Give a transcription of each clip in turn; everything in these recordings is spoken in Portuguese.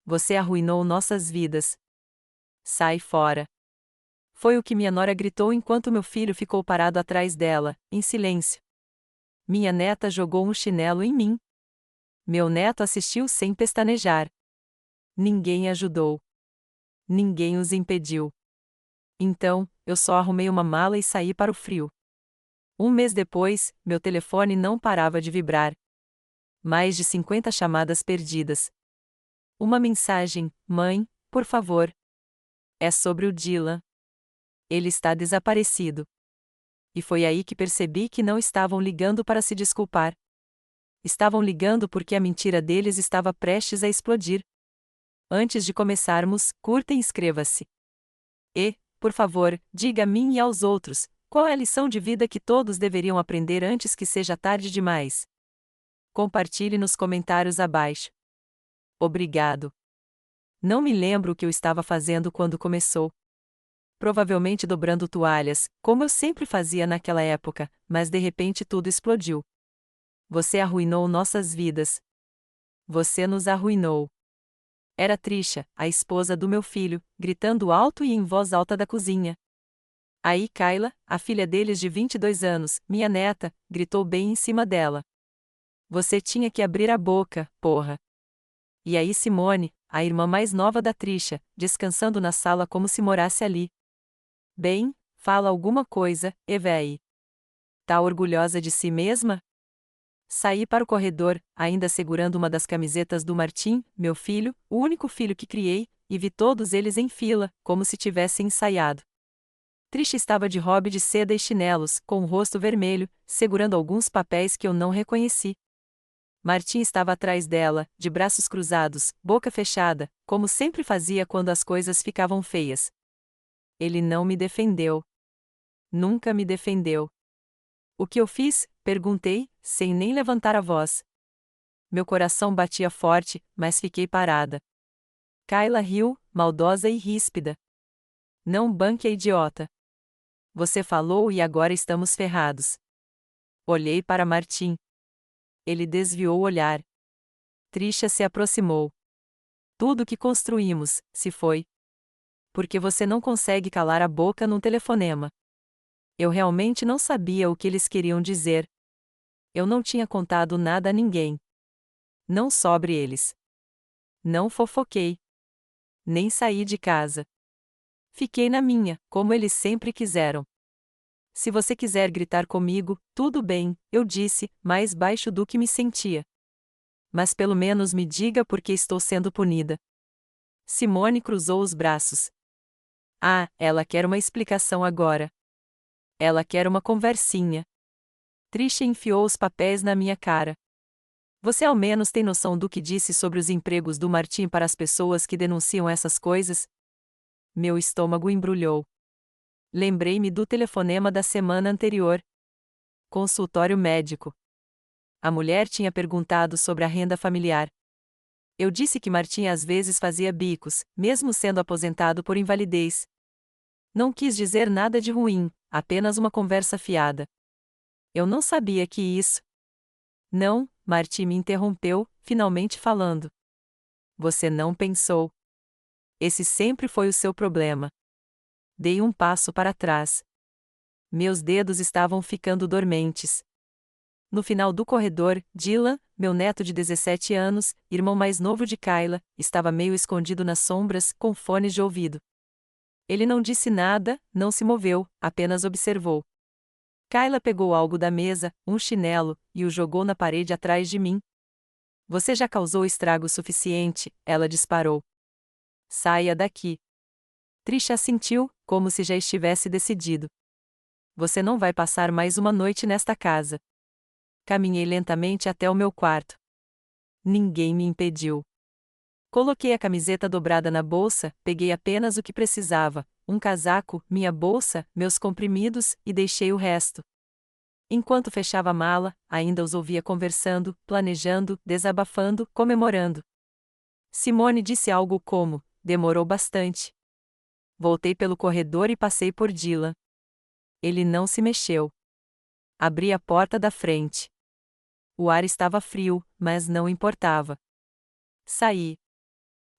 Você arruinou nossas vidas. Sai fora. Foi o que minha nora gritou enquanto meu filho ficou parado atrás dela, em silêncio. Minha neta jogou um chinelo em mim. Meu neto assistiu sem pestanejar. Ninguém ajudou. Ninguém os impediu. Então, eu só arrumei uma mala e saí para o frio. Um mês depois, meu telefone não parava de vibrar. Mais de 50 chamadas perdidas. Uma mensagem: mãe, por favor. É sobre o Dylan. Ele está desaparecido. E foi aí que percebi que não estavam ligando para se desculpar. Estavam ligando porque a mentira deles estava prestes a explodir. Antes de começarmos, curta e inscreva-se. E, por favor, diga a mim e aos outros, qual é a lição de vida que todos deveriam aprender antes que seja tarde demais? Compartilhe nos comentários abaixo. Obrigado. Não me lembro o que eu estava fazendo quando começou. Provavelmente dobrando toalhas, como eu sempre fazia naquela época, mas de repente tudo explodiu. Você arruinou nossas vidas. Você nos arruinou. Era Trisha, a esposa do meu filho, gritando alto e em voz alta da cozinha. Aí Kayla, a filha deles de 22 anos, minha neta, gritou bem em cima dela. Você tinha que abrir a boca, porra. E aí Simone, a irmã mais nova da Trisha, descansando na sala como se morasse ali. Bem, fala alguma coisa, véi. Tá orgulhosa de si mesma? Saí para o corredor, ainda segurando uma das camisetas do Martim, meu filho, o único filho que criei, e vi todos eles em fila, como se tivessem ensaiado. Trisha estava de robe de seda e chinelos, com o rosto vermelho, segurando alguns papéis que eu não reconheci. Martim estava atrás dela, de braços cruzados, boca fechada, como sempre fazia quando as coisas ficavam feias. Ele não me defendeu. Nunca me defendeu. O que eu fiz? Perguntei, sem nem levantar a voz. Meu coração batia forte, mas fiquei parada. Kayla riu, maldosa e ríspida. Não banque a idiota. Você falou e agora estamos ferrados. Olhei para Martim. Ele desviou o olhar. Trisha se aproximou. Tudo que construímos, se foi. Porque você não consegue calar a boca num telefonema. Eu realmente não sabia o que eles queriam dizer. Eu não tinha contado nada a ninguém. Não sobre eles. Não fofoquei. Nem saí de casa. Fiquei na minha, como eles sempre quiseram. Se você quiser gritar comigo, tudo bem, eu disse, mais baixo do que me sentia. Mas pelo menos me diga por que estou sendo punida. Simone cruzou os braços. Ah, ela quer uma explicação agora. Ela quer uma conversinha. Trisha enfiou os papéis na minha cara. Você ao menos tem noção do que disse sobre os empregos do Martim para as pessoas que denunciam essas coisas? Meu estômago embrulhou. Lembrei-me do telefonema da semana anterior. Consultório médico. A mulher tinha perguntado sobre a renda familiar. Eu disse que Martim às vezes fazia bicos, mesmo sendo aposentado por invalidez. Não quis dizer nada de ruim, apenas uma conversa fiada. Eu não sabia que isso. Não, Martim me interrompeu, finalmente falando. Você não pensou. Esse sempre foi o seu problema. Dei um passo para trás. Meus dedos estavam ficando dormentes. No final do corredor, Dylan, meu neto de 17 anos, irmão mais novo de Kayla, estava meio escondido nas sombras, com fones de ouvido. Ele não disse nada, não se moveu, apenas observou. Kayla pegou algo da mesa, um chinelo, e o jogou na parede atrás de mim. Você já causou estrago suficiente, ela disparou. Saia daqui. Trisha assentiu, como se já estivesse decidido. Você não vai passar mais uma noite nesta casa. Caminhei lentamente até o meu quarto. Ninguém me impediu. Coloquei a camiseta dobrada na bolsa, peguei apenas o que precisava, um casaco, minha bolsa, meus comprimidos, e deixei o resto. Enquanto fechava a mala, ainda os ouvia conversando, planejando, desabafando, comemorando. Simone disse algo como: demorou bastante. Voltei pelo corredor e passei por Dylan. Ele não se mexeu. Abri a porta da frente. O ar estava frio, mas não importava. Saí.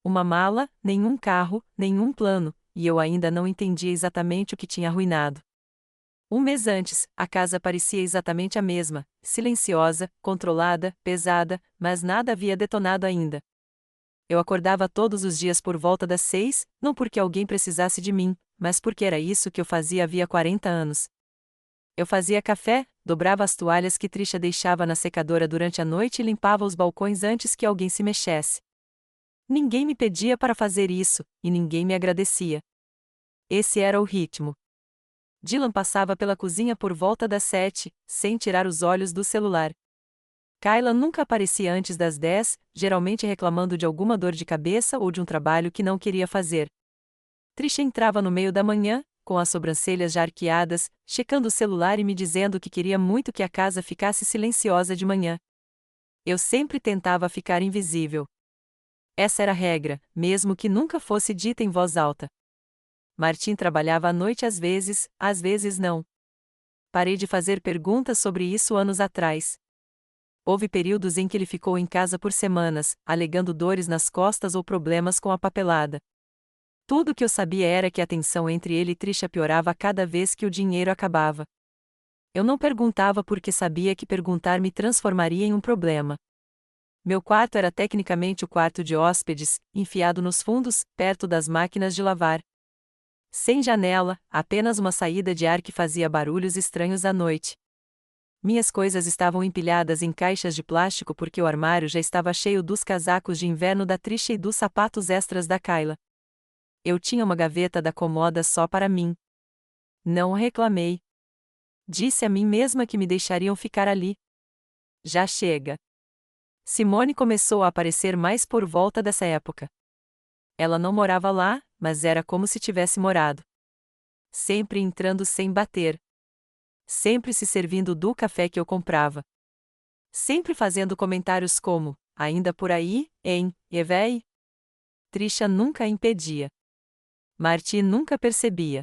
Uma mala, nenhum carro, nenhum plano, e eu ainda não entendia exatamente o que tinha arruinado. Um mês antes, a casa parecia exatamente a mesma, silenciosa, controlada, pesada, mas nada havia detonado ainda. Eu acordava todos os dias por volta das 6, não porque alguém precisasse de mim, mas porque era isso que eu fazia havia 40 anos. Eu fazia café, dobrava as toalhas que Trisha deixava na secadora durante a noite e limpava os balcões antes que alguém se mexesse. Ninguém me pedia para fazer isso, e ninguém me agradecia. Esse era o ritmo. Dylan passava pela cozinha por volta das 7, sem tirar os olhos do celular. Kayla nunca aparecia antes das 10, geralmente reclamando de alguma dor de cabeça ou de um trabalho que não queria fazer. Trisha entrava no meio da manhã, com as sobrancelhas já arqueadas, checando o celular e me dizendo que queria muito que a casa ficasse silenciosa de manhã. Eu sempre tentava ficar invisível. Essa era a regra, mesmo que nunca fosse dita em voz alta. Martin trabalhava à noite às vezes não. Parei de fazer perguntas sobre isso anos atrás. Houve períodos em que ele ficou em casa por semanas, alegando dores nas costas ou problemas com a papelada. Tudo o que eu sabia era que a tensão entre ele e Trisha piorava cada vez que o dinheiro acabava. Eu não perguntava porque sabia que perguntar me transformaria em um problema. Meu quarto era tecnicamente o quarto de hóspedes, enfiado nos fundos, perto das máquinas de lavar. Sem janela, apenas uma saída de ar que fazia barulhos estranhos à noite. Minhas coisas estavam empilhadas em caixas de plástico porque o armário já estava cheio dos casacos de inverno da Trisha e dos sapatos extras da Kayla. Eu tinha uma gaveta da Comoda só para mim. Não reclamei. Disse a mim mesma que me deixariam ficar ali. Já chega. Simone começou a aparecer mais por volta dessa época. Ela não morava lá, mas era como se tivesse morado. Sempre entrando sem bater. Sempre se servindo do café que eu comprava. Sempre fazendo comentários como, ainda por aí, hein, Evei? Trisha nunca a impedia. Marty nunca percebia.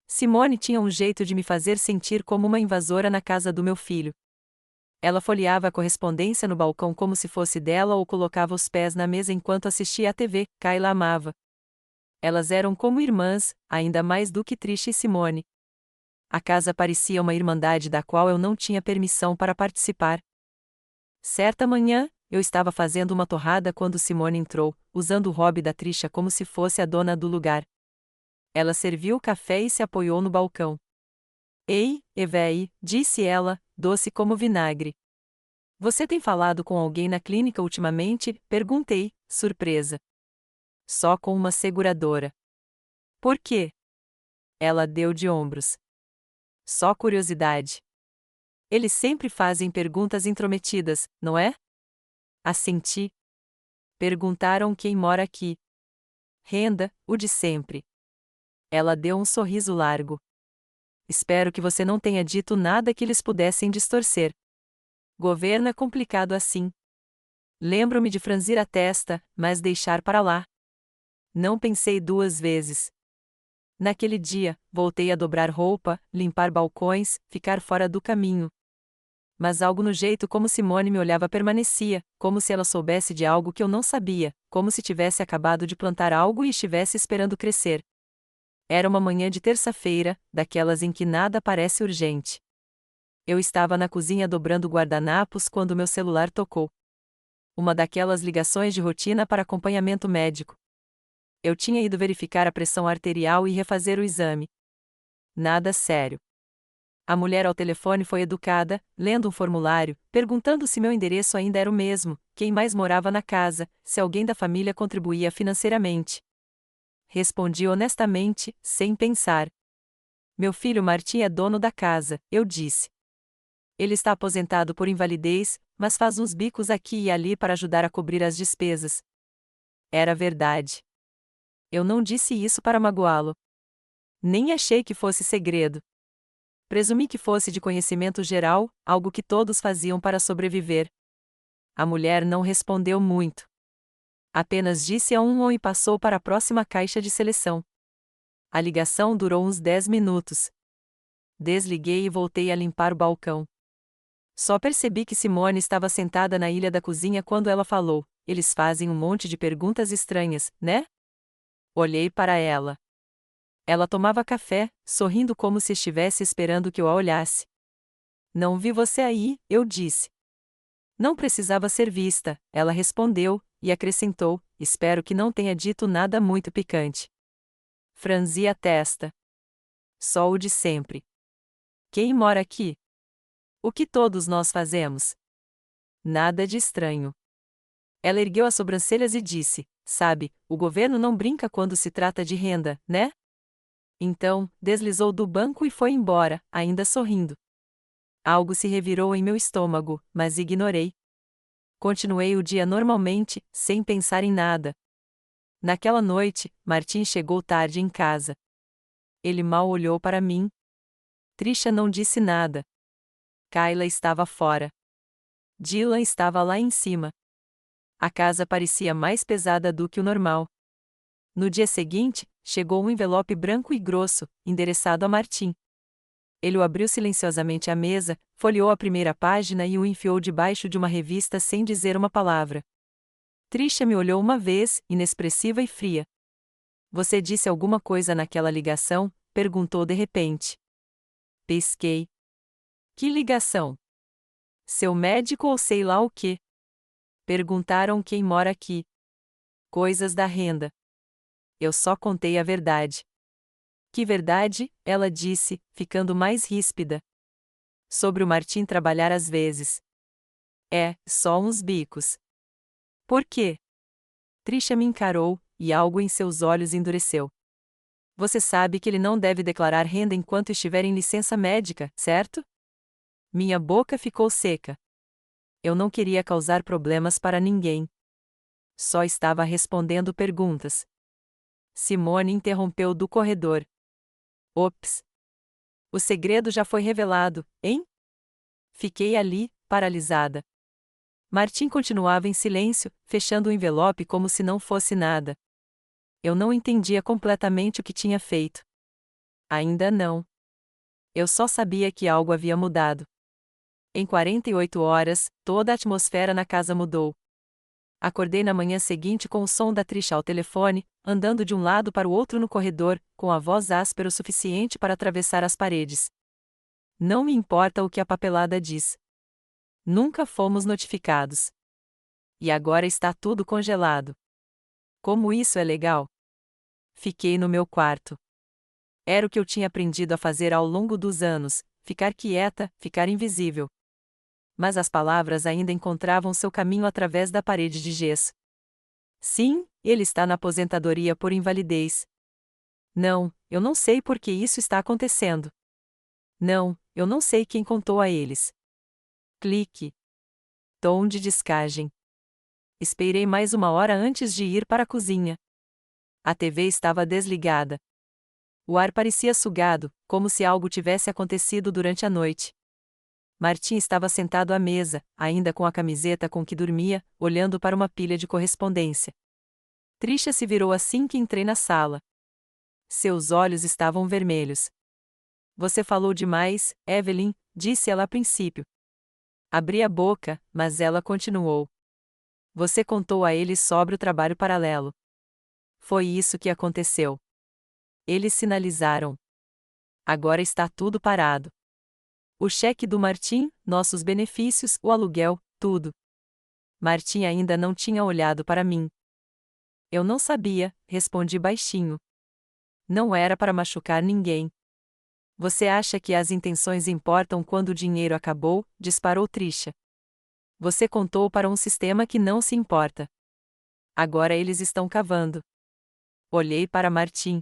Simone tinha um jeito de me fazer sentir como uma invasora na casa do meu filho. Ela folheava a correspondência no balcão como se fosse dela ou colocava os pés na mesa enquanto assistia à TV, Kayla amava. Elas eram como irmãs, ainda mais do que Trisha e Simone. A casa parecia uma irmandade da qual eu não tinha permissão para participar. Certa manhã, eu estava fazendo uma torrada quando Simone entrou, usando o hobby da Trisha como se fosse a dona do lugar. Ela serviu o café e se apoiou no balcão. Ei, Evei, disse ela, doce como vinagre. Você tem falado com alguém na clínica ultimamente? Perguntei, surpresa. Só com uma seguradora. Por quê? Ela deu de ombros. Só curiosidade. Eles sempre fazem perguntas intrometidas, não é? Assenti. Perguntaram quem mora aqui. Renda, o de sempre. Ela deu um sorriso largo. Espero que você não tenha dito nada que eles pudessem distorcer. Governo é complicado assim. Lembro-me de franzir a testa, mas deixar para lá. Não pensei duas vezes. Naquele dia, voltei a dobrar roupa, limpar balcões, ficar fora do caminho. Mas algo no jeito como Simone me olhava permanecia, como se ela soubesse de algo que eu não sabia, como se tivesse acabado de plantar algo e estivesse esperando crescer. Era uma manhã de terça-feira, daquelas em que nada parece urgente. Eu estava na cozinha dobrando guardanapos quando meu celular tocou. Uma daquelas ligações de rotina para acompanhamento médico. Eu tinha ido verificar a pressão arterial e refazer o exame. Nada sério. A mulher ao telefone foi educada, lendo um formulário, perguntando se meu endereço ainda era o mesmo, quem mais morava na casa, se alguém da família contribuía financeiramente. Respondi honestamente, sem pensar. Meu filho Martim é dono da casa, eu disse. Ele está aposentado por invalidez, mas faz uns bicos aqui e ali para ajudar a cobrir as despesas. Era verdade. Eu não disse isso para magoá-lo. Nem achei que fosse segredo. Presumi que fosse de conhecimento geral, algo que todos faziam para sobreviver. A mulher não respondeu muito. Apenas disse a um e passou para a próxima caixa de seleção. A ligação durou uns 10 minutos. Desliguei e voltei a limpar o balcão. Só percebi que Simone estava sentada na ilha da cozinha quando ela falou: eles fazem um monte de perguntas estranhas, né? Olhei para ela. Ela tomava café, sorrindo como se estivesse esperando que eu a olhasse. Não vi você aí, eu disse. Não precisava ser vista, ela respondeu, e acrescentou, espero que não tenha dito nada muito picante. Franzi a testa. Só o de sempre. Quem mora aqui? O que todos nós fazemos? Nada de estranho. Ela ergueu as sobrancelhas e disse, sabe, o governo não brinca quando se trata de renda, né? Então, deslizou do banco e foi embora, ainda sorrindo. Algo se revirou em meu estômago, mas ignorei. Continuei o dia normalmente, sem pensar em nada. Naquela noite, Martim chegou tarde em casa. Ele mal olhou para mim. Trisha não disse nada. Kayla estava fora. Dylan estava lá em cima. A casa parecia mais pesada do que o normal. No dia seguinte, chegou um envelope branco e grosso, endereçado a Martim. Ele o abriu silenciosamente à mesa, folheou a primeira página e o enfiou debaixo de uma revista sem dizer uma palavra. Trisha me olhou uma vez, inexpressiva e fria. Você disse alguma coisa naquela ligação? Perguntou de repente. Pesquei. Que ligação? Seu médico ou sei lá o quê? Perguntaram quem mora aqui. Coisas da renda. Eu só contei a verdade. Que verdade? Ela disse, ficando mais ríspida. Sobre o Martim trabalhar às vezes. É, só uns bicos. Por quê? Trisha me encarou, e algo em seus olhos endureceu. Você sabe que ele não deve declarar renda enquanto estiver em licença médica, certo? Minha boca ficou seca. Eu não queria causar problemas para ninguém. Só estava respondendo perguntas. Simone interrompeu do corredor. Ops! O segredo já foi revelado, hein? Fiquei ali, paralisada. Martim continuava em silêncio, fechando o envelope como se não fosse nada. Eu não entendia completamente o que tinha feito. Ainda não. Eu só sabia que algo havia mudado. Em 48 horas, toda a atmosfera na casa mudou. Acordei na manhã seguinte com o som da Trisha ao telefone, andando de um lado para o outro no corredor, com a voz áspera o suficiente para atravessar as paredes. Não me importa o que a papelada diz. Nunca fomos notificados. E agora está tudo congelado. Como isso é legal? Fiquei no meu quarto. Era o que eu tinha aprendido a fazer ao longo dos anos, ficar quieta, ficar invisível. Mas as palavras ainda encontravam seu caminho através da parede de gesso. Sim, ele está na aposentadoria por invalidez. Não, eu não sei por que isso está acontecendo. Não, eu não sei quem contou a eles. Clique. Tom de descagem. Esperei mais uma hora antes de ir para a cozinha. A TV estava desligada. O ar parecia sugado, como se algo tivesse acontecido durante a noite. Martim estava sentado à mesa, ainda com a camiseta com que dormia, olhando para uma pilha de correspondência. Trisha se virou assim que entrei na sala. Seus olhos estavam vermelhos. Você falou demais, Evelyn, disse ela a princípio. Abri a boca, mas ela continuou. Você contou a eles sobre o trabalho paralelo. Foi isso que aconteceu. Eles sinalizaram. Agora está tudo parado. O cheque do Martim, nossos benefícios, o aluguel, tudo. Martim ainda não tinha olhado para mim. Eu não sabia, respondi baixinho. Não era para machucar ninguém. Você acha que as intenções importam quando o dinheiro acabou? Disparou Trisha. Você contou para um sistema que não se importa. Agora eles estão cavando. Olhei para Martim.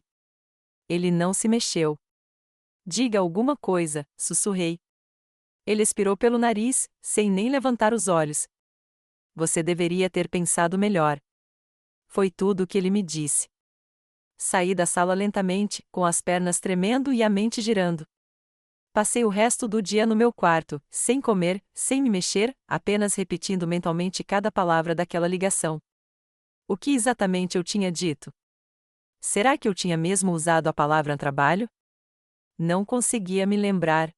Ele não se mexeu. Diga alguma coisa, sussurrei. Ele expirou pelo nariz, sem nem levantar os olhos. Você deveria ter pensado melhor. Foi tudo o que ele me disse. Saí da sala lentamente, com as pernas tremendo e a mente girando. Passei o resto do dia no meu quarto, sem comer, sem me mexer, apenas repetindo mentalmente cada palavra daquela ligação. O que exatamente eu tinha dito? Será que eu tinha mesmo usado a palavra trabalho? Não conseguia me lembrar.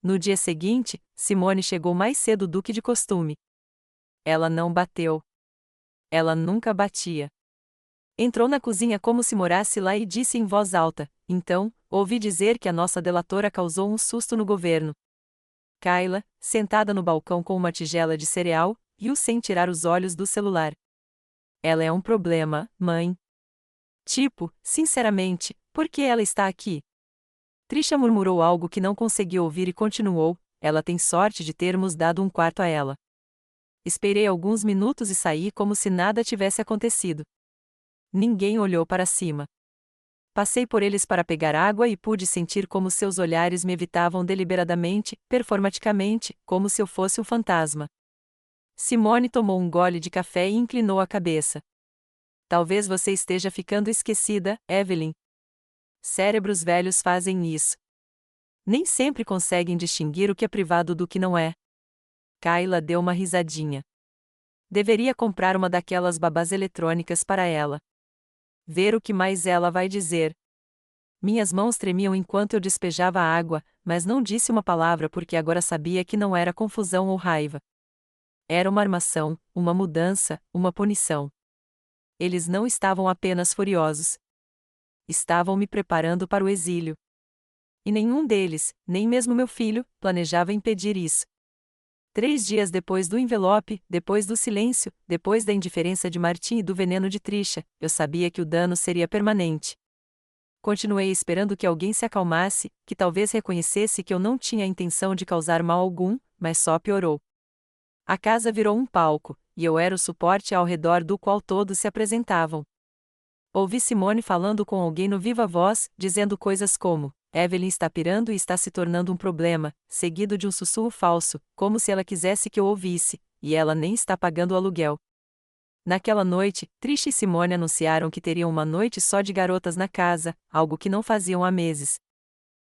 No dia seguinte, Simone chegou mais cedo do que de costume. Ela não bateu. Ela nunca batia. Entrou na cozinha como se morasse lá e disse em voz alta: então, ouvi dizer que a nossa delatora causou um susto no governo. Kayla, sentada no balcão com uma tigela de cereal, riu sem tirar os olhos do celular. Ela é um problema, mãe. Tipo, sinceramente, por que ela está aqui? Trisha murmurou algo que não conseguiu ouvir e continuou: ela tem sorte de termos dado um quarto a ela. Esperei alguns minutos e saí como se nada tivesse acontecido. Ninguém olhou para cima. Passei por eles para pegar água e pude sentir como seus olhares me evitavam deliberadamente, performaticamente, como se eu fosse um fantasma. Simone tomou um gole de café e inclinou a cabeça. Talvez você esteja ficando esquecida, Evelyn. Cérebros velhos fazem isso. Nem sempre conseguem distinguir o que é privado do que não é. Kayla deu uma risadinha. Deveria comprar uma daquelas babás eletrônicas para ela. Ver o que mais ela vai dizer. Minhas mãos tremiam enquanto eu despejava a água, mas não disse uma palavra porque agora sabia que não era confusão ou raiva. Era uma armação, uma mudança, uma punição. Eles não estavam apenas furiosos. Estavam me preparando para o exílio. E nenhum deles, nem mesmo meu filho, planejava impedir isso. 3 dias depois do envelope, depois do silêncio, depois da indiferença de Martin e do veneno de Trisha, eu sabia que o dano seria permanente. Continuei esperando que alguém se acalmasse, que talvez reconhecesse que eu não tinha a intenção de causar mal algum, mas só piorou. A casa virou um palco, e eu era o suporte ao redor do qual todos se apresentavam. Ouvi Simone falando com alguém no viva voz, dizendo coisas como: Evelyn está pirando e está se tornando um problema, seguido de um sussurro falso, como se ela quisesse que eu ouvisse, e ela nem está pagando o aluguel. Naquela noite, Trisha e Simone anunciaram que teriam uma noite só de garotas na casa, algo que não faziam há meses.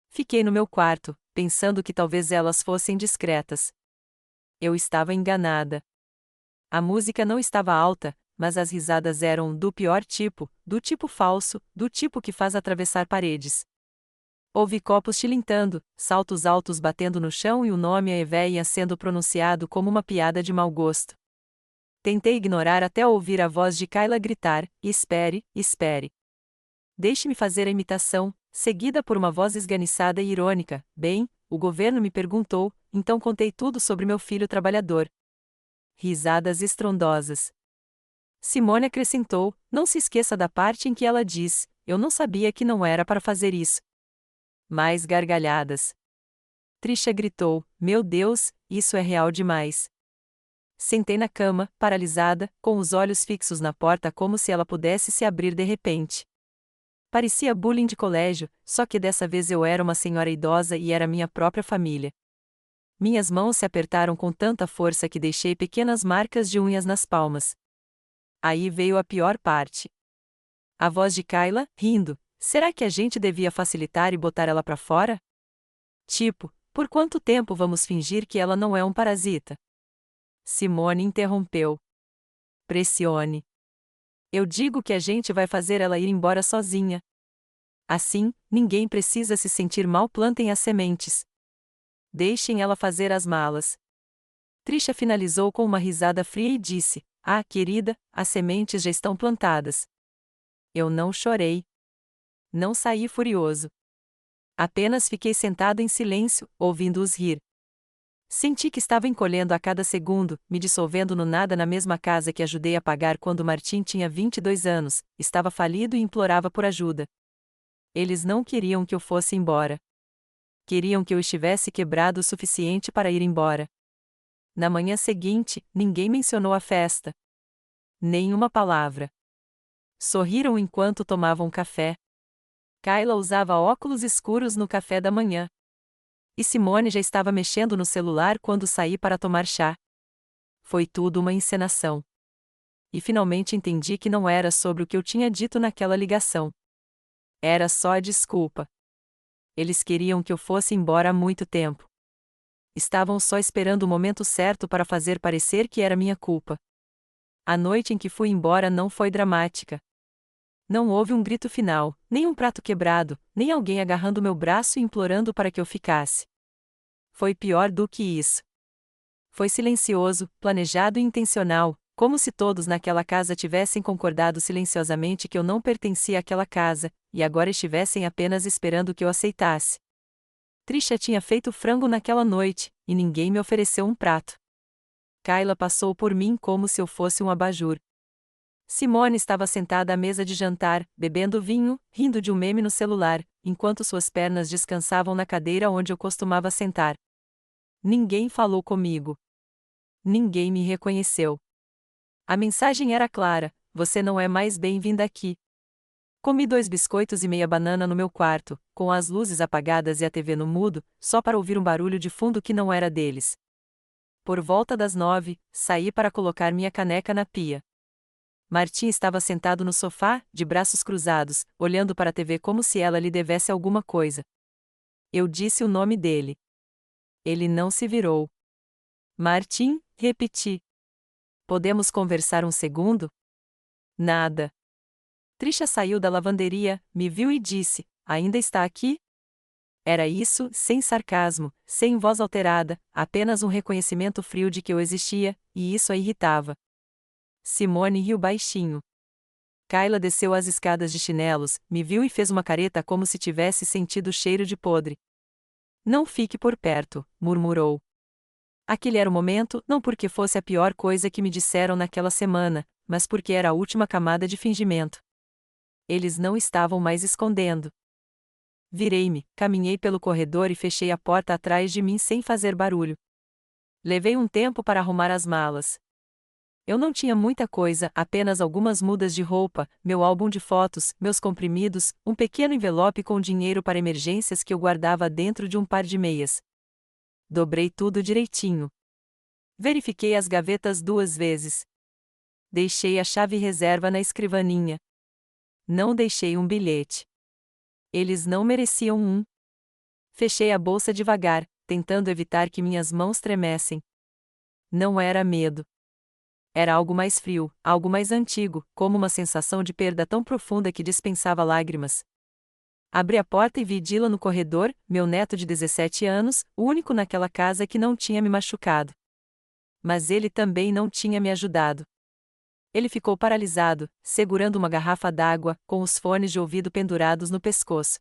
Fiquei no meu quarto, pensando que talvez elas fossem discretas. Eu estava enganada. A música não estava alta, mas as risadas eram do pior tipo, do tipo falso, do tipo que faz atravessar paredes. Ouvi copos tilintando, saltos altos batendo no chão e o nome Evéia sendo pronunciado como uma piada de mau gosto. Tentei ignorar até ouvir a voz de Kayla gritar: espere, espere. Deixe-me fazer a imitação, seguida por uma voz esganiçada e irônica: bem, o governo me perguntou, então contei tudo sobre meu filho trabalhador. Risadas estrondosas. Simone acrescentou: não se esqueça da parte em que ela diz: eu não sabia que não era para fazer isso. Mais gargalhadas. Trisha gritou: meu Deus, isso é real demais. Sentei na cama, paralisada, com os olhos fixos na porta como se ela pudesse se abrir de repente. Parecia bullying de colégio, só que dessa vez eu era uma senhora idosa e era minha própria família. Minhas mãos se apertaram com tanta força que deixei pequenas marcas de unhas nas palmas. Aí veio a pior parte. A voz de Kayla, rindo: será que a gente devia facilitar e botar ela pra fora? Tipo, por quanto tempo vamos fingir que ela não é um parasita? Simone interrompeu. Pressione. Eu digo que a gente vai fazer ela ir embora sozinha. Assim, ninguém precisa se sentir mal. Plantem as sementes. Deixem ela fazer as malas. Trisha finalizou com uma risada fria e disse: ah, querida, as sementes já estão plantadas. Eu não chorei. Não saí furioso. Apenas fiquei sentado em silêncio, ouvindo-os rir. Senti que estava encolhendo a cada segundo, me dissolvendo no nada na mesma casa que ajudei a pagar quando Martin tinha 22 anos, estava falido e implorava por ajuda. Eles não queriam que eu fosse embora. Queriam que eu estivesse quebrado o suficiente para ir embora. Na manhã seguinte, ninguém mencionou a festa. Nenhuma palavra. Sorriram enquanto tomavam café. Kayla usava óculos escuros no café da manhã. E Simone já estava mexendo no celular quando saí para tomar chá. Foi tudo uma encenação. E finalmente entendi que não era sobre o que eu tinha dito naquela ligação. Era só a desculpa. Eles queriam que eu fosse embora há muito tempo. Estavam só esperando o momento certo para fazer parecer que era minha culpa. A noite em que fui embora não foi dramática. Não houve um grito final, nem um prato quebrado, nem alguém agarrando meu braço e implorando para que eu ficasse. Foi pior do que isso. Foi silencioso, planejado e intencional, Como se todos naquela casa tivessem concordado silenciosamente que eu não pertencia àquela casa, e agora estivessem apenas esperando que eu aceitasse. Trisha tinha feito frango naquela noite, e ninguém me ofereceu um prato. Kayla passou por mim como se eu fosse um abajur. Simone estava sentada à mesa de jantar, bebendo vinho, rindo de um meme no celular, enquanto suas pernas descansavam na cadeira onde eu costumava sentar. Ninguém falou comigo. Ninguém me reconheceu. A mensagem era clara: você não é mais bem-vinda aqui. Comi 2 biscoitos e meia banana no meu quarto, com as luzes apagadas e a TV no mudo, só para ouvir um barulho de fundo que não era deles. Por volta das 9, saí para colocar minha caneca na pia. Martim estava sentado no sofá, de braços cruzados, olhando para a TV como se ela lhe devesse alguma coisa. Eu disse o nome dele. Ele não se virou. Martim, repeti. Podemos conversar um segundo? Nada. Trisha saiu da lavanderia, me viu e disse: ainda está aqui? Era isso, sem sarcasmo, sem voz alterada, apenas um reconhecimento frio de que eu existia, e isso a irritava. Simone riu baixinho. Kayla desceu as escadas de chinelos, me viu e fez uma careta como se tivesse sentido o cheiro de podre. Não fique por perto, murmurou. Aquele era o momento, não porque fosse a pior coisa que me disseram naquela semana, mas porque era a última camada de fingimento. Eles não estavam mais escondendo. Virei-me, caminhei pelo corredor e fechei a porta atrás de mim sem fazer barulho. Levei um tempo para arrumar as malas. Eu não tinha muita coisa, apenas algumas mudas de roupa, meu álbum de fotos, meus comprimidos, um pequeno envelope com dinheiro para emergências que eu guardava dentro de um par de meias. Dobrei tudo direitinho. Verifiquei as gavetas 2 vezes. Deixei a chave reserva na escrivaninha. Não deixei um bilhete. Eles não mereciam um. Fechei a bolsa devagar, tentando evitar que minhas mãos tremessem. Não era medo. Era algo mais frio, algo mais antigo, como uma sensação de perda tão profunda que dispensava lágrimas. Abri a porta e vi Dylan no corredor, meu neto de 17 anos, o único naquela casa que não tinha me machucado. Mas ele também não tinha me ajudado. Ele ficou paralisado, segurando uma garrafa d'água, com os fones de ouvido pendurados no pescoço.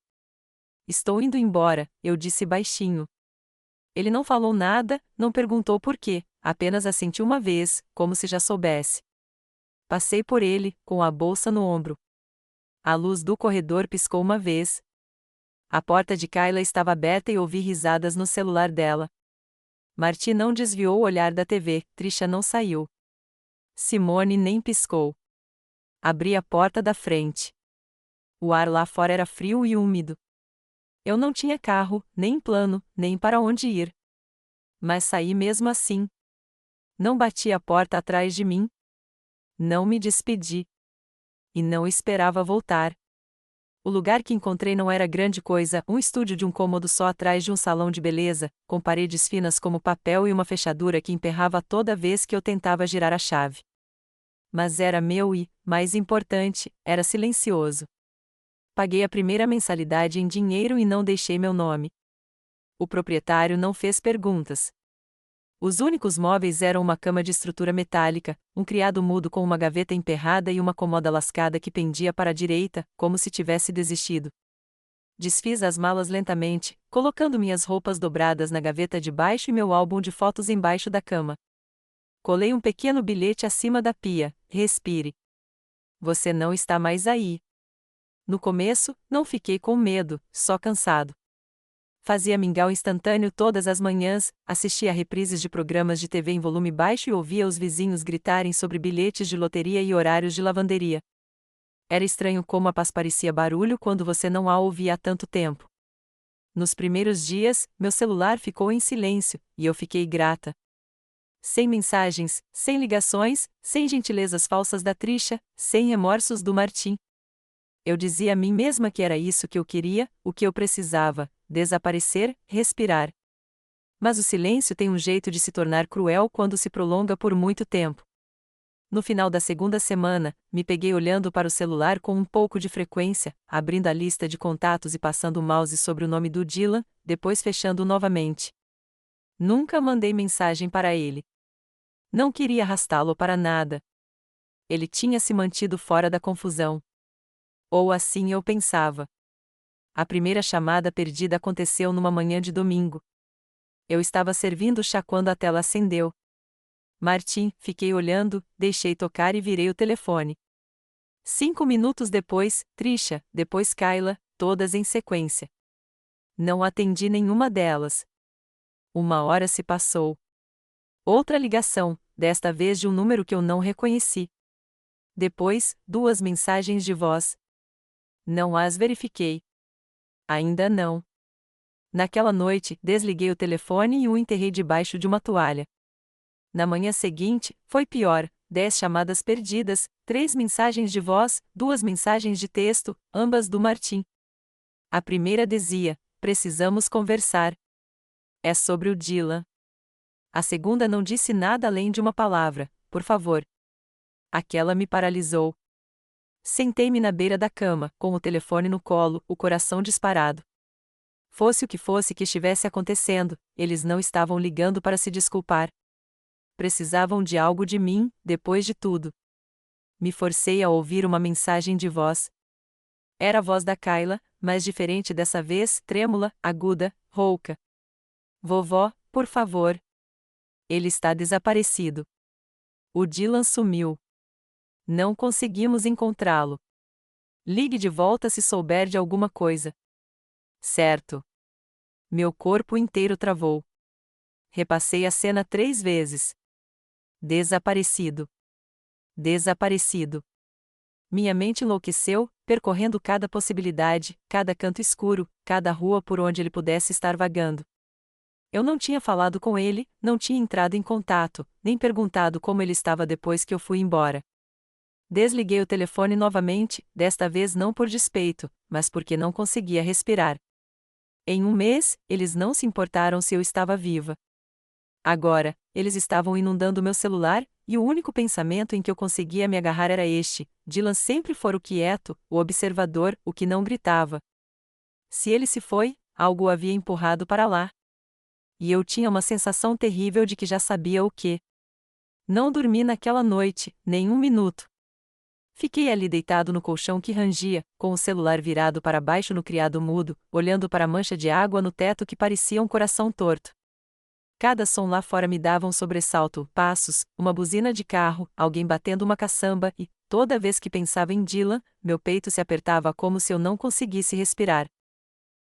Estou indo embora, eu disse baixinho. Ele não falou nada, não perguntou por quê, apenas assentiu uma vez, como se já soubesse. Passei por ele, com a bolsa no ombro. A luz do corredor piscou uma vez. A porta de Kayla estava aberta e ouvi risadas no celular dela. Marty não desviou o olhar da TV, Trisha não saiu. Simone nem piscou. Abri a porta da frente. O ar lá fora era frio e úmido. Eu não tinha carro, nem plano, nem para onde ir. Mas saí mesmo assim. Não bati a porta atrás de mim. Não me despedi. E não esperava voltar. O lugar que encontrei não era grande coisa, um estúdio de um cômodo só atrás de um salão de beleza, com paredes finas como papel e uma fechadura que emperrava toda vez que eu tentava girar a chave. Mas era meu e, mais importante, era silencioso. Paguei a primeira mensalidade em dinheiro e não deixei meu nome. O proprietário não fez perguntas. Os únicos móveis eram uma cama de estrutura metálica, um criado mudo com uma gaveta emperrada e uma comoda lascada que pendia para a direita, como se tivesse desistido. Desfiz as malas lentamente, colocando minhas roupas dobradas na gaveta de baixo e meu álbum de fotos embaixo da cama. Colei um pequeno bilhete acima da pia: respire. Você não está mais aí. No começo, não fiquei com medo, só cansado. Fazia mingau instantâneo todas as manhãs, assistia a reprises de programas de TV em volume baixo e ouvia os vizinhos gritarem sobre bilhetes de loteria e horários de lavanderia. Era estranho como a paz parecia barulho quando você não a ouvia há tanto tempo. Nos primeiros dias, meu celular ficou em silêncio, e eu fiquei grata. Sem mensagens, sem ligações, sem gentilezas falsas da Trisha, sem remorsos do Martim. Eu dizia a mim mesma que era isso que eu queria, o que eu precisava: desaparecer, respirar. Mas o silêncio tem um jeito de se tornar cruel quando se prolonga por muito tempo. No final da segunda semana, me peguei olhando para o celular com um pouco de frequência, abrindo a lista de contatos e passando o mouse sobre o nome do Dylan, depois fechando novamente. Nunca mandei mensagem para ele. Não queria arrastá-lo para nada. Ele tinha se mantido fora da confusão. Ou assim eu pensava. A primeira chamada perdida aconteceu numa manhã de domingo. Eu estava servindo chá quando a tela acendeu. Martim, fiquei olhando, deixei tocar e virei o telefone. 5 minutos depois, Trisha, depois Kayla, todas em sequência. Não atendi nenhuma delas. 1 hora se passou. Outra ligação, desta vez de um número que eu não reconheci. Depois, 2 mensagens de voz. Não as verifiquei. Ainda não. Naquela noite, desliguei o telefone e o enterrei debaixo de uma toalha. Na manhã seguinte, foi pior: 10 chamadas perdidas, 3 mensagens de voz, 2 mensagens de texto, ambas do Martim. A primeira dizia: precisamos conversar. É sobre o Dylan. A segunda não disse nada além de uma palavra: por favor. Aquela me paralisou. Sentei-me na beira da cama, com o telefone no colo, o coração disparado. Fosse o que fosse que estivesse acontecendo, eles não estavam ligando para se desculpar. Precisavam de algo de mim, depois de tudo. Me forcei a ouvir uma mensagem de voz. Era a voz da Kayla, mas diferente dessa vez, trêmula, aguda, rouca. Vovó, por favor. Ele está desaparecido. O Dylan sumiu. Não conseguimos encontrá-lo. Ligue de volta se souber de alguma coisa. Certo. Meu corpo inteiro travou. Repassei a cena 3 vezes. Desaparecido. Desaparecido. Minha mente enlouqueceu, percorrendo cada possibilidade, cada canto escuro, cada rua por onde ele pudesse estar vagando. Eu não tinha falado com ele, não tinha entrado em contato, nem perguntado como ele estava depois que eu fui embora. Desliguei o telefone novamente, desta vez não por despeito, mas porque não conseguia respirar. Em 1 mês, eles não se importaram se eu estava viva. Agora, eles estavam inundando meu celular, e o único pensamento em que eu conseguia me agarrar era este: Dylan sempre fora o quieto, o observador, o que não gritava. Se ele se foi, algo o havia empurrado para lá. E eu tinha uma sensação terrível de que já sabia o que. Não dormi naquela noite, nem 1 minuto. Fiquei ali deitado no colchão que rangia, com o celular virado para baixo no criado mudo, olhando para a mancha de água no teto que parecia um coração torto. Cada som lá fora me dava um sobressalto: passos, uma buzina de carro, alguém batendo uma caçamba, e, toda vez que pensava em Dylan, meu peito se apertava como se eu não conseguisse respirar.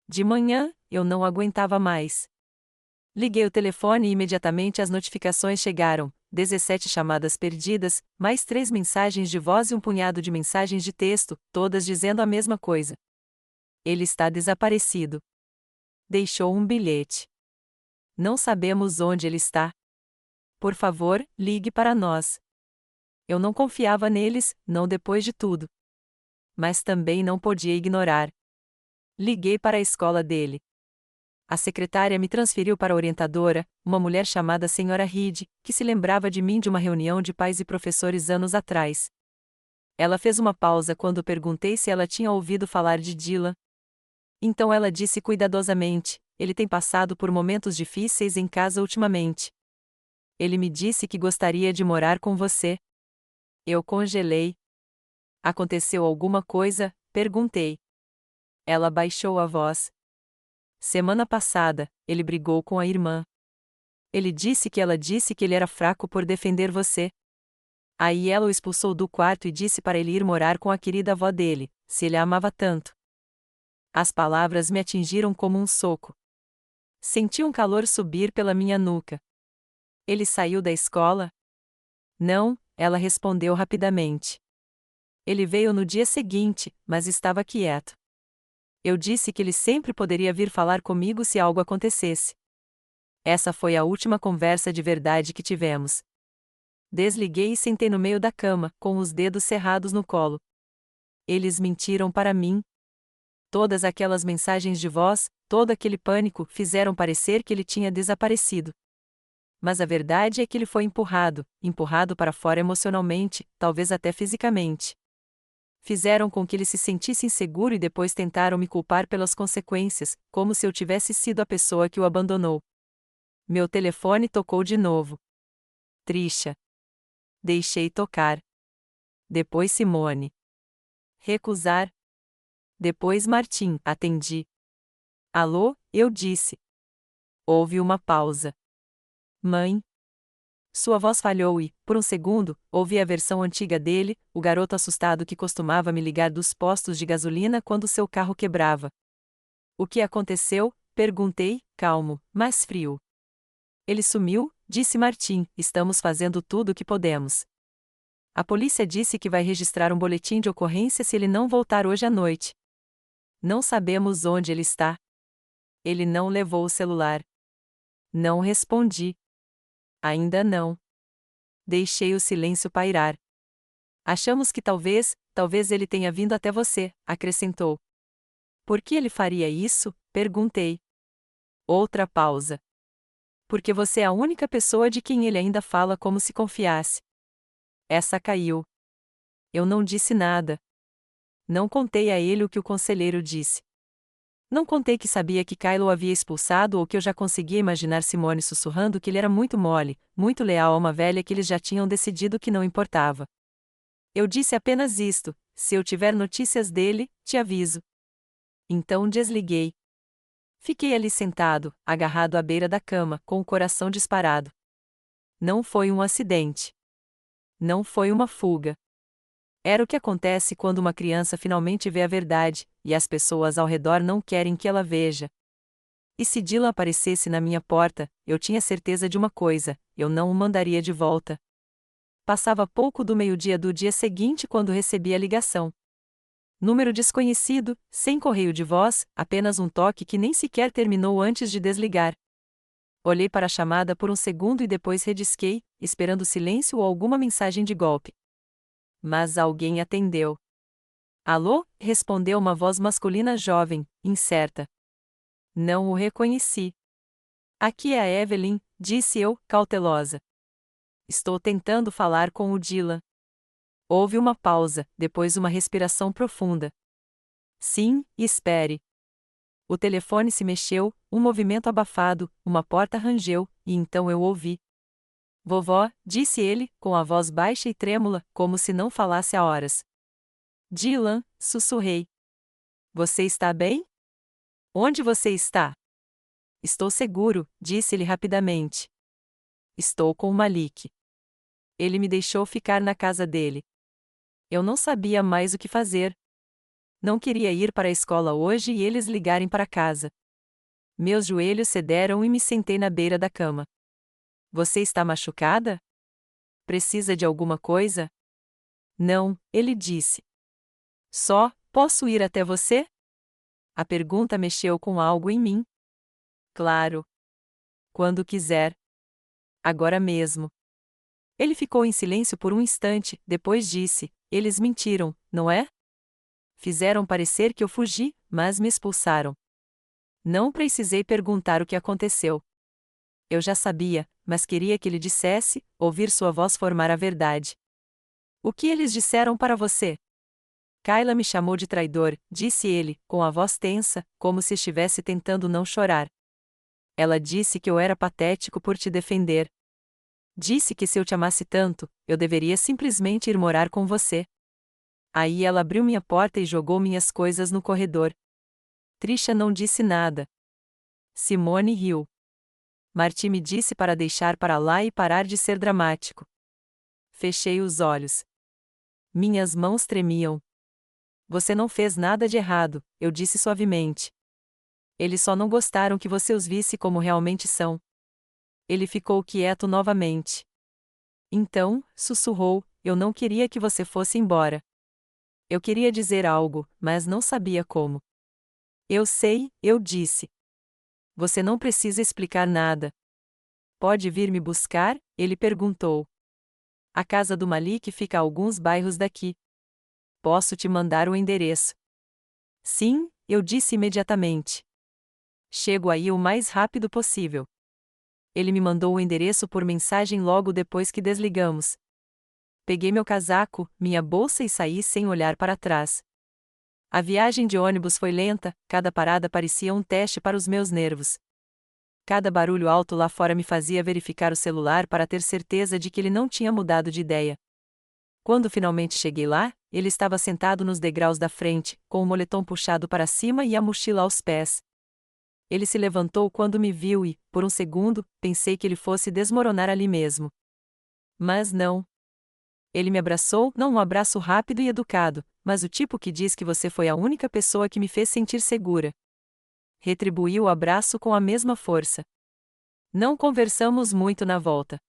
De manhã, eu não aguentava mais. Liguei o telefone e imediatamente as notificações chegaram: 17 chamadas perdidas, mais 3 mensagens de voz e um punhado de mensagens de texto, todas dizendo a mesma coisa. Ele está desaparecido. Deixou um bilhete. Não sabemos onde ele está. Por favor, ligue para nós. Eu não confiava neles, não depois de tudo. Mas também não podia ignorar. Liguei para a escola dele. A secretária me transferiu para a orientadora, uma mulher chamada Sra. Reed, que se lembrava de mim de uma reunião de pais e professores anos atrás. Ela fez uma pausa quando perguntei se ela tinha ouvido falar de Dylan. Então ela disse cuidadosamente: ele tem passado por momentos difíceis em casa ultimamente. Ele me disse que gostaria de morar com você. Eu congelei. Aconteceu alguma coisa? Perguntei. Ela baixou a voz. Semana passada, ele brigou com a irmã. Ele disse que ela disse que ele era fraco por defender você. Aí ela o expulsou do quarto e disse para ele ir morar com a querida avó dele, se ele a amava tanto. As palavras me atingiram como um soco. Senti um calor subir pela minha nuca. Ele saiu da escola? Não, ela respondeu rapidamente. Ele veio no dia seguinte, mas estava quieto. Eu disse que ele sempre poderia vir falar comigo se algo acontecesse. Essa foi a última conversa de verdade que tivemos. Desliguei e sentei no meio da cama, com os dedos cerrados no colo. Eles mentiram para mim. Todas aquelas mensagens de voz, todo aquele pânico, fizeram parecer que ele tinha desaparecido. Mas a verdade é que ele foi empurrado para fora emocionalmente, talvez até fisicamente. Fizeram com que ele se sentisse inseguro e depois tentaram me culpar pelas consequências, como se eu tivesse sido a pessoa que o abandonou. Meu telefone tocou de novo. Trisha. Deixei tocar. Depois Simone. Recusar. Depois Martim. Atendi. Alô, eu disse. Houve uma pausa. Mãe. Sua voz falhou e, por um segundo, ouvi a versão antiga dele, o garoto assustado que costumava me ligar dos postos de gasolina quando seu carro quebrava. O que aconteceu? Perguntei, calmo, mas frio. Ele sumiu, disse Martim, estamos fazendo tudo o que podemos. A polícia disse que vai registrar um boletim de ocorrência se ele não voltar hoje à noite. Não sabemos onde ele está. Ele não levou o celular. Não respondi. Ainda não. Deixei o silêncio pairar. Achamos que talvez ele tenha vindo até você, acrescentou. Por que ele faria isso? Perguntei. Outra pausa. Porque você é a única pessoa de quem ele ainda fala como se confiasse. Essa caiu. Eu não disse nada. Não contei a ele o que o conselheiro disse. Não contei que sabia que Kylo havia expulsado ou que eu já conseguia imaginar Simone sussurrando que ele era muito mole, muito leal a uma velha que eles já tinham decidido que não importava. Eu disse apenas isto: se eu tiver notícias dele, te aviso. Então desliguei. Fiquei ali sentado, agarrado à beira da cama, com o coração disparado. Não foi um acidente. Não foi uma fuga. Era o que acontece quando uma criança finalmente vê a verdade, e as pessoas ao redor não querem que ela veja. E se Dylan aparecesse na minha porta, eu tinha certeza de uma coisa: eu não o mandaria de volta. Passava pouco do meio-dia do dia seguinte quando recebi a ligação. Número desconhecido, sem correio de voz, apenas um toque que nem sequer terminou antes de desligar. Olhei para a chamada por um segundo e depois redisquei, esperando silêncio ou alguma mensagem de golpe. Mas alguém atendeu. Alô? Respondeu uma voz masculina jovem, incerta. Não o reconheci. Aqui é a Evelyn, disse eu, cautelosa. Estou tentando falar com o Dylan. Houve uma pausa, depois uma respiração profunda. Sim, espere. O telefone se mexeu, um movimento abafado, uma porta rangeu, e então eu ouvi. Vovó, disse ele, com a voz baixa e trêmula, como se não falasse há horas. Dylan, sussurrei. Você está bem? Onde você está? Estou seguro, disse-lhe rapidamente. Estou com o Malik. Ele me deixou ficar na casa dele. Eu não sabia mais o que fazer. Não queria ir para a escola hoje e eles ligarem para casa. Meus joelhos cederam e me sentei na beira da cama. Você está machucada? Precisa de alguma coisa? Não, ele disse. Só, posso ir até você? A pergunta mexeu com algo em mim. Claro. Quando quiser. Agora mesmo. Ele ficou em silêncio por um instante, depois disse: eles mentiram, não é? Fizeram parecer que eu fugi, mas me expulsaram. Não precisei perguntar o que aconteceu. Eu já sabia, mas queria que ele dissesse, ouvir sua voz formar a verdade. O que eles disseram para você? Kyla me chamou de traidor, disse ele, com a voz tensa, como se estivesse tentando não chorar. Ela disse que eu era patético por te defender. Disse que se eu te amasse tanto, eu deveria simplesmente ir morar com você. Aí ela abriu minha porta e jogou minhas coisas no corredor. Trisha não disse nada. Simone riu. Marty me disse para deixar para lá e parar de ser dramático. Fechei os olhos. Minhas mãos tremiam. Você não fez nada de errado, eu disse suavemente. Eles só não gostaram que você os visse como realmente são. Ele ficou quieto novamente. Então, sussurrou, eu não queria que você fosse embora. Eu queria dizer algo, mas não sabia como. Eu sei, eu disse. Você não precisa explicar nada. Pode vir me buscar? Ele perguntou. A casa do Malik fica a alguns bairros daqui. Posso te mandar o endereço. Sim, eu disse imediatamente. Chego aí o mais rápido possível. Ele me mandou o endereço por mensagem logo depois que desligamos. Peguei meu casaco, minha bolsa e saí sem olhar para trás. A viagem de ônibus foi lenta, cada parada parecia um teste para os meus nervos. Cada barulho alto lá fora me fazia verificar o celular para ter certeza de que ele não tinha mudado de ideia. Quando finalmente cheguei lá, ele estava sentado nos degraus da frente, com o moletom puxado para cima e a mochila aos pés. Ele se levantou quando me viu e, por um segundo, pensei que ele fosse desmoronar ali mesmo. Mas não. Ele me abraçou, não um abraço rápido e educado, mas o tipo que diz que você foi a única pessoa que me fez sentir segura. Retribuiu o abraço com a mesma força. Não conversamos muito na volta.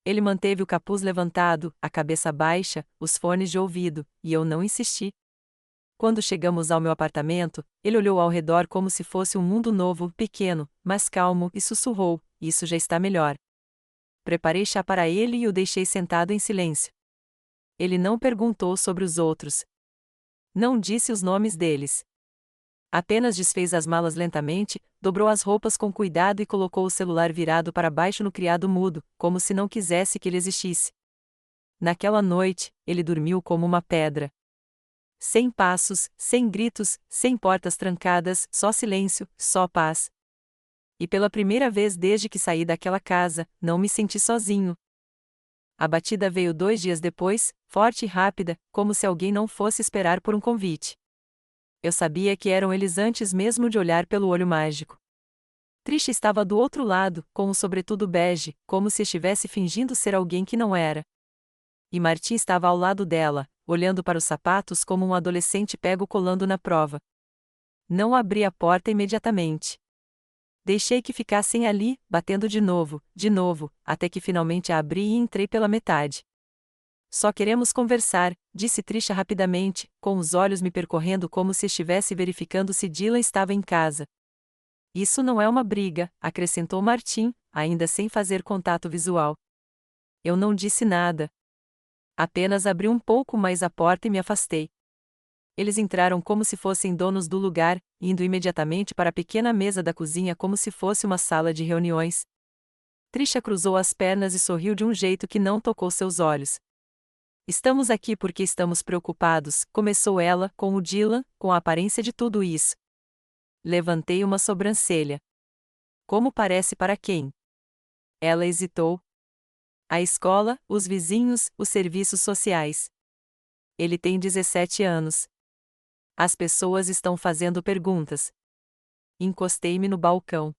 Ele manteve o capuz levantado, a cabeça baixa, os fones de ouvido, e eu não insisti. Quando chegamos ao meu apartamento, ele olhou ao redor como se fosse um mundo novo, pequeno, mas calmo, e sussurrou: "Isso já está melhor." Preparei chá para ele e o deixei sentado em silêncio. Ele não perguntou sobre os outros. Não disse os nomes deles. Apenas desfez as malas lentamente, dobrou as roupas com cuidado e colocou o celular virado para baixo no criado mudo, como se não quisesse que ele existisse. Naquela noite, ele dormiu como uma pedra. Sem passos, sem gritos, sem portas trancadas, só silêncio, só paz. E pela primeira vez desde que saí daquela casa, não me senti sozinho. A batida veio 2 dias depois, forte e rápida, como se alguém não fosse esperar por um convite. Eu sabia que eram eles antes mesmo de olhar pelo olho mágico. Trisha estava do outro lado, com um sobretudo bege, como se estivesse fingindo ser alguém que não era. E Martim estava ao lado dela, olhando para os sapatos como um adolescente pego colando na prova. Não abri a porta imediatamente. Deixei que ficassem ali, batendo de novo, até que finalmente a abri e entrei pela metade. "Só queremos conversar", disse Trisha rapidamente, com os olhos me percorrendo como se estivesse verificando se Dylan estava em casa. "Isso não é uma briga", acrescentou Martim, ainda sem fazer contato visual. Eu não disse nada. Apenas abri um pouco mais a porta e me afastei. Eles entraram como se fossem donos do lugar, indo imediatamente para a pequena mesa da cozinha como se fosse uma sala de reuniões. Trisha cruzou as pernas e sorriu de um jeito que não tocou seus olhos. "Estamos aqui porque estamos preocupados", começou ela, com o Dylan, com a aparência de tudo isso. Levantei uma sobrancelha. "Como parece para quem?" Ela hesitou. "A escola, os vizinhos, os serviços sociais." Ele tem 17 anos. As pessoas estão fazendo perguntas. Encostei-me no balcão.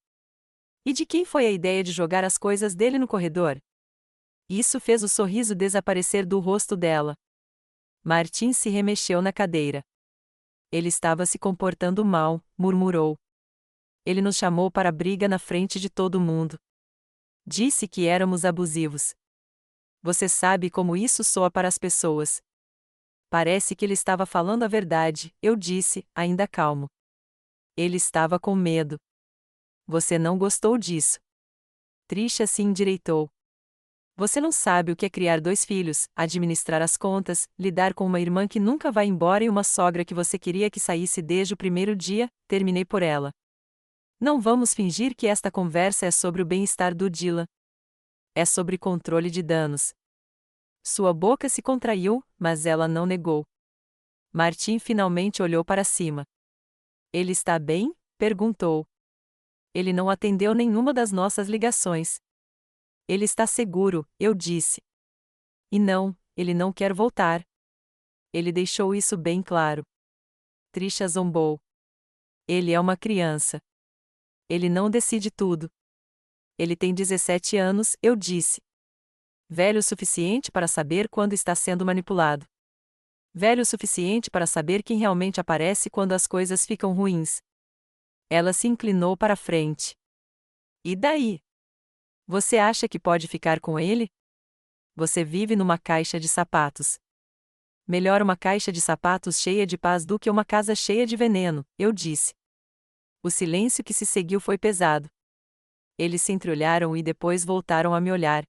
"E de quem foi a ideia de jogar as coisas dele no corredor?" Isso fez o sorriso desaparecer do rosto dela. Martim se remexeu na cadeira. "Ele estava se comportando mal", murmurou. "Ele nos chamou para a briga na frente de todo mundo. Disse que éramos abusivos. Você sabe como isso soa para as pessoas." "Parece que ele estava falando a verdade", eu disse, ainda calmo. "Ele estava com medo." "Você não gostou disso." Trisha se endireitou. "Você não sabe o que é criar 2 filhos, administrar as contas, lidar com uma irmã que nunca vai embora e uma sogra que você queria que saísse desde o primeiro dia", terminei por ela. "Não vamos fingir que esta conversa é sobre o bem-estar do Dylan. É sobre controle de danos." Sua boca se contraiu, mas ela não negou. Martim finalmente olhou para cima. "Ele está bem?", perguntou. "Ele não atendeu nenhuma das nossas ligações." "Ele está seguro", eu disse. "E não, ele não quer voltar. Ele deixou isso bem claro." Trisha zombou. "Ele é uma criança. Ele não decide tudo." "Ele tem 17 anos", eu disse. "Velho o suficiente para saber quando está sendo manipulado. Velho o suficiente para saber quem realmente aparece quando as coisas ficam ruins." Ela se inclinou para a frente. "E daí? Você acha que pode ficar com ele? Você vive numa caixa de sapatos. Melhor uma caixa de sapatos cheia de paz do que uma casa cheia de veneno", eu disse. O silêncio que se seguiu foi pesado. Eles se entreolharam e depois voltaram a me olhar.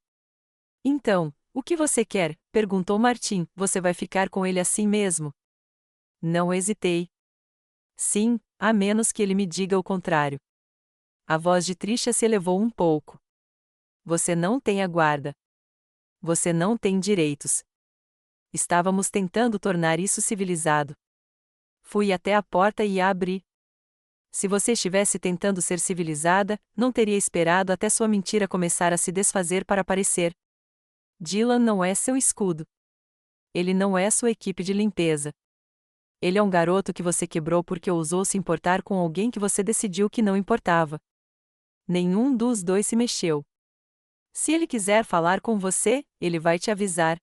"Então, o que você quer?", perguntou Martim. "Você vai ficar com ele assim mesmo?" Não hesitei. "Sim, a menos que ele me diga o contrário." A voz de Trisha se elevou um pouco. "Você não tem a guarda. Você não tem direitos." Estávamos tentando tornar isso civilizado. Fui até a porta e a abri. Se você estivesse tentando ser civilizada, não teria esperado até sua mentira começar a se desfazer para aparecer. Dylan não é seu escudo. Ele não é sua equipe de limpeza. Ele é um garoto que você quebrou porque ousou se importar com alguém que você decidiu que não importava. Nenhum dos dois se mexeu. Se ele quiser falar com você, ele vai te avisar.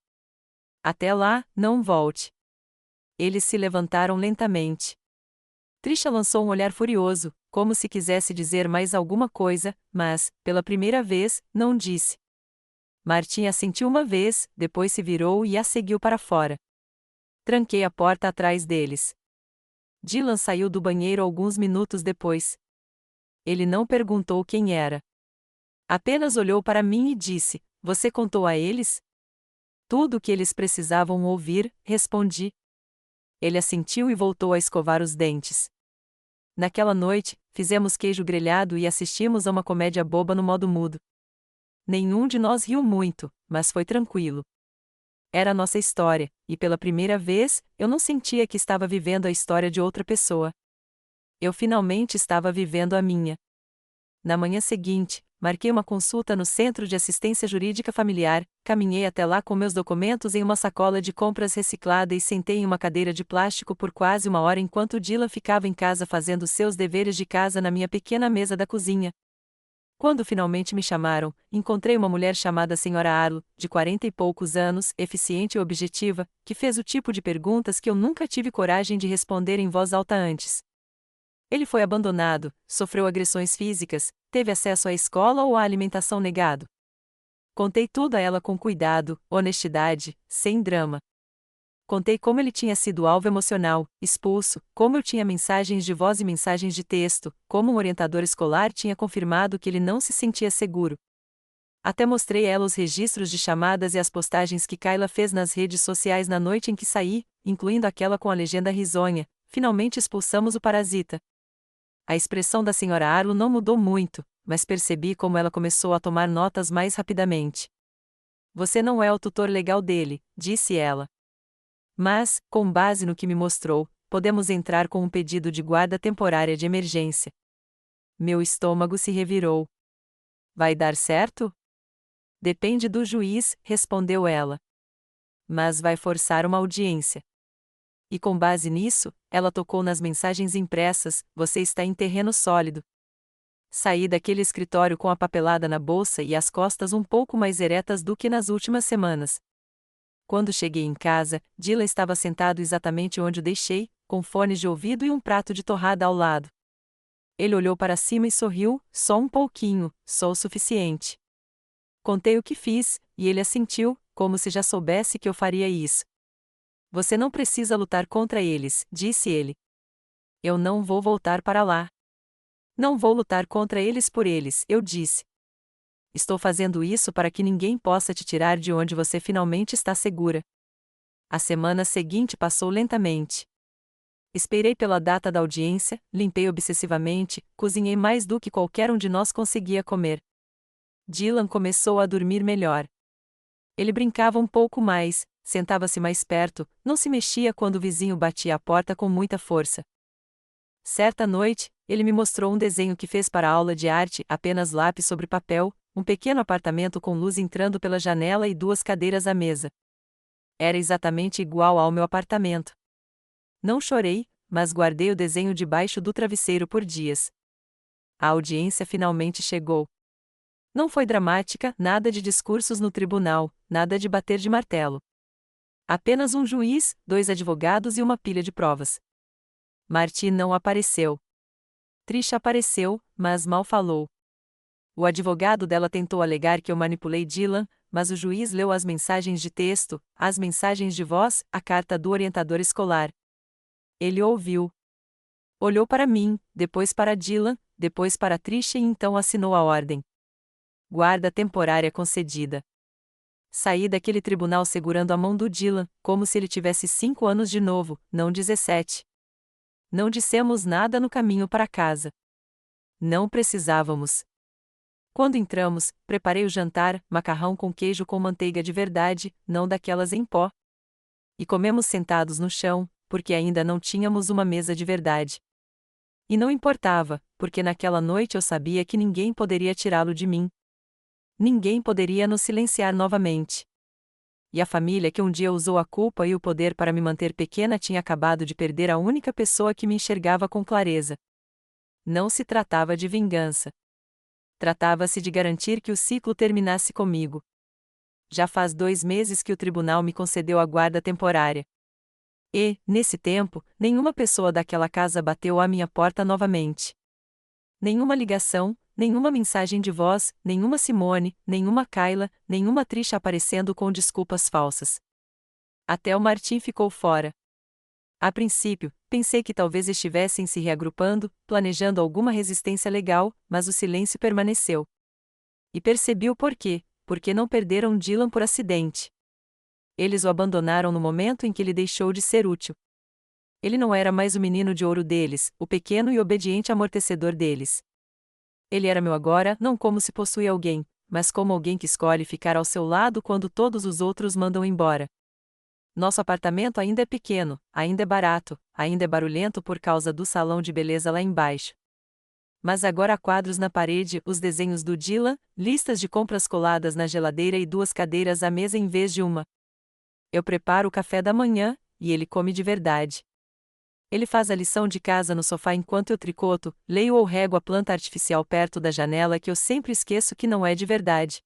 Até lá, não volte. Eles se levantaram lentamente. Trisha lançou um olhar furioso, como se quisesse dizer mais alguma coisa, mas, pela primeira vez, não disse. Martin assentiu uma vez, depois se virou e a seguiu para fora. Tranquei a porta atrás deles. Dylan saiu do banheiro alguns minutos depois. Ele não perguntou quem era. Apenas olhou para mim e disse: "Você contou a eles?" "Tudo o que eles precisavam ouvir", respondi. Ele assentiu e voltou a escovar os dentes. Naquela noite, fizemos queijo grelhado e assistimos a uma comédia boba no modo mudo. Nenhum de nós riu muito, mas foi tranquilo. Era a nossa história, e pela primeira vez, eu não sentia que estava vivendo a história de outra pessoa. Eu finalmente estava vivendo a minha. Na manhã seguinte, marquei uma consulta no Centro de Assistência Jurídica Familiar, caminhei até lá com meus documentos em uma sacola de compras reciclada e sentei em uma cadeira de plástico por quase uma hora enquanto Dylan ficava em casa fazendo seus deveres de casa na minha pequena mesa da cozinha. Quando finalmente me chamaram, encontrei uma mulher chamada Sra. Arlo, de 40 e poucos anos, eficiente e objetiva, que fez o tipo de perguntas que eu nunca tive coragem de responder em voz alta antes. Ele foi abandonado, sofreu agressões físicas, teve acesso à escola ou à alimentação negado. Contei tudo a ela com cuidado, honestidade, sem drama. Contei como ele tinha sido alvo emocional, expulso, como eu tinha mensagens de voz e mensagens de texto, como um orientador escolar tinha confirmado que ele não se sentia seguro. Até mostrei a ela os registros de chamadas e as postagens que Kayla fez nas redes sociais na noite em que saí, incluindo aquela com a legenda risonha: "Finalmente expulsamos o parasita." A expressão da Sra. Arlo não mudou muito, mas percebi como ela começou a tomar notas mais rapidamente. "Você não é o tutor legal dele", disse ela. "Mas, com base no que me mostrou, podemos entrar com um pedido de guarda temporária de emergência." Meu estômago se revirou. "Vai dar certo?" "Depende do juiz", respondeu ela. "Mas vai forçar uma audiência." E com base nisso, ela tocou nas mensagens impressas: "Você está em terreno sólido." Saí daquele escritório com a papelada na bolsa e as costas um pouco mais eretas do que nas últimas semanas. Quando cheguei em casa, Dylan estava sentado exatamente onde o deixei, com fones de ouvido e um prato de torrada ao lado. Ele olhou para cima e sorriu: "Só um pouquinho, só o suficiente." Contei o que fiz, e ele assentiu, como se já soubesse que eu faria isso. "Você não precisa lutar contra eles", disse ele. "Eu não vou voltar para lá." "Não vou lutar contra eles por eles", eu disse. "Estou fazendo isso para que ninguém possa te tirar de onde você finalmente está segura." A semana seguinte passou lentamente. Esperei pela data da audiência, limpei obsessivamente, cozinhei mais do que qualquer um de nós conseguia comer. Dylan começou a dormir melhor. Ele brincava um pouco mais, sentava-se mais perto, não se mexia quando o vizinho batia a porta com muita força. Certa noite, ele me mostrou um desenho que fez para a aula de arte, apenas lápis sobre papel, um pequeno apartamento com luz entrando pela janela e duas cadeiras à mesa. Era exatamente igual ao meu apartamento. Não chorei, mas guardei o desenho debaixo do travesseiro por dias. A audiência finalmente chegou. Não foi dramática, nada de discursos no tribunal, nada de bater de martelo. Apenas um juiz, dois advogados e uma pilha de provas. Martin não apareceu. Trisha apareceu, mas mal falou. O advogado dela tentou alegar que eu manipulei Dylan, mas o juiz leu as mensagens de texto, as mensagens de voz, a carta do orientador escolar. Ele ouviu. Olhou para mim, depois para Dylan, depois para Trisha e então assinou a ordem. Guarda temporária concedida. Saí daquele tribunal segurando a mão do Dylan, como se ele tivesse 5 anos de novo, não 17. Não dissemos nada no caminho para casa. Não precisávamos. Quando entramos, preparei o jantar, macarrão com queijo com manteiga de verdade, não daquelas em pó. E comemos sentados no chão, porque ainda não tínhamos uma mesa de verdade. E não importava, porque naquela noite eu sabia que ninguém poderia tirá-lo de mim. Ninguém poderia nos silenciar novamente. E a família que um dia usou a culpa e o poder para me manter pequena tinha acabado de perder a única pessoa que me enxergava com clareza. Não se tratava de vingança. Tratava-se de garantir que o ciclo terminasse comigo. Já faz 2 meses que o tribunal me concedeu a guarda temporária. E, nesse tempo, nenhuma pessoa daquela casa bateu à minha porta novamente. Nenhuma ligação, nenhuma mensagem de voz, nenhuma Simone, nenhuma Kayla, nenhuma Trisha aparecendo com desculpas falsas. Até o Martim ficou fora. A princípio, pensei que talvez estivessem se reagrupando, planejando alguma resistência legal, mas o silêncio permaneceu. E percebi o porquê, porque não perderam Dylan por acidente. Eles o abandonaram no momento em que ele deixou de ser útil. Ele não era mais o menino de ouro deles, o pequeno e obediente amortecedor deles. Ele era meu agora, não como se possui alguém, mas como alguém que escolhe ficar ao seu lado quando todos os outros mandam embora. Nosso apartamento ainda é pequeno, ainda é barato, ainda é barulhento por causa do salão de beleza lá embaixo. Mas agora há quadros na parede, os desenhos do Dylan, listas de compras coladas na geladeira e 2 cadeiras à mesa em vez de uma. Eu preparo o café da manhã, e ele come de verdade. Ele faz a lição de casa no sofá enquanto eu tricoto, leio ou rego a planta artificial perto da janela que eu sempre esqueço que não é de verdade.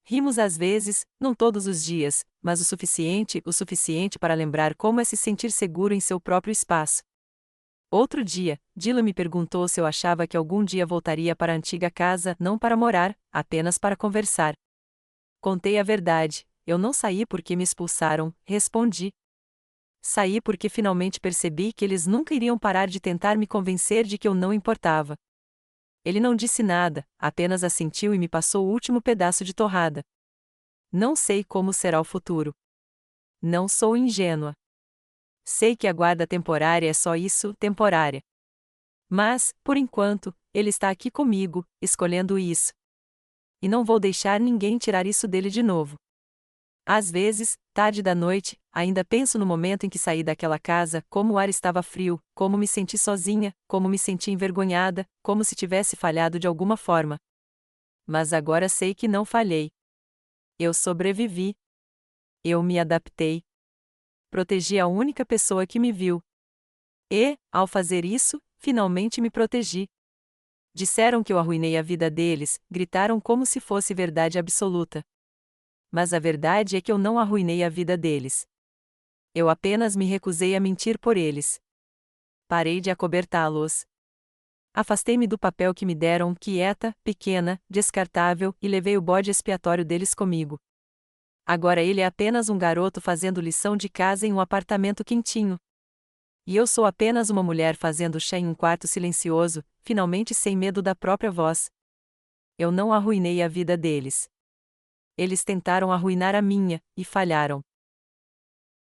Rimos às vezes, não todos os dias, mas o suficiente para lembrar como é se sentir seguro em seu próprio espaço. Outro dia, Dylan me perguntou se eu achava que algum dia voltaria para a antiga casa, não para morar, apenas para conversar. Contei a verdade. Eu não saí porque me expulsaram, respondi. Saí porque finalmente percebi que eles nunca iriam parar de tentar me convencer de que eu não importava. Ele não disse nada, apenas assentiu e me passou o último pedaço de torrada. Não sei como será o futuro. Não sou ingênua. Sei que a guarda temporária é só isso, temporária. Mas, por enquanto, ele está aqui comigo, escolhendo isso. E não vou deixar ninguém tirar isso dele de novo. Às vezes, tarde da noite, ainda penso no momento em que saí daquela casa, como o ar estava frio, como me senti sozinha, como me senti envergonhada, como se tivesse falhado de alguma forma. Mas agora sei que não falhei. Eu sobrevivi. Eu me adaptei. Protegi a única pessoa que me viu. E, ao fazer isso, finalmente me protegi. Disseram que eu arruinei a vida deles, gritaram como se fosse verdade absoluta. Mas a verdade é que eu não arruinei a vida deles. Eu apenas me recusei a mentir por eles. Parei de acobertá-los. Afastei-me do papel que me deram, quieta, pequena, descartável, e levei o bode expiatório deles comigo. Agora ele é apenas um garoto fazendo lição de casa em um apartamento quentinho. E eu sou apenas uma mulher fazendo chá em um quarto silencioso, finalmente sem medo da própria voz. Eu não arruinei a vida deles. Eles tentaram arruinar a minha, e falharam.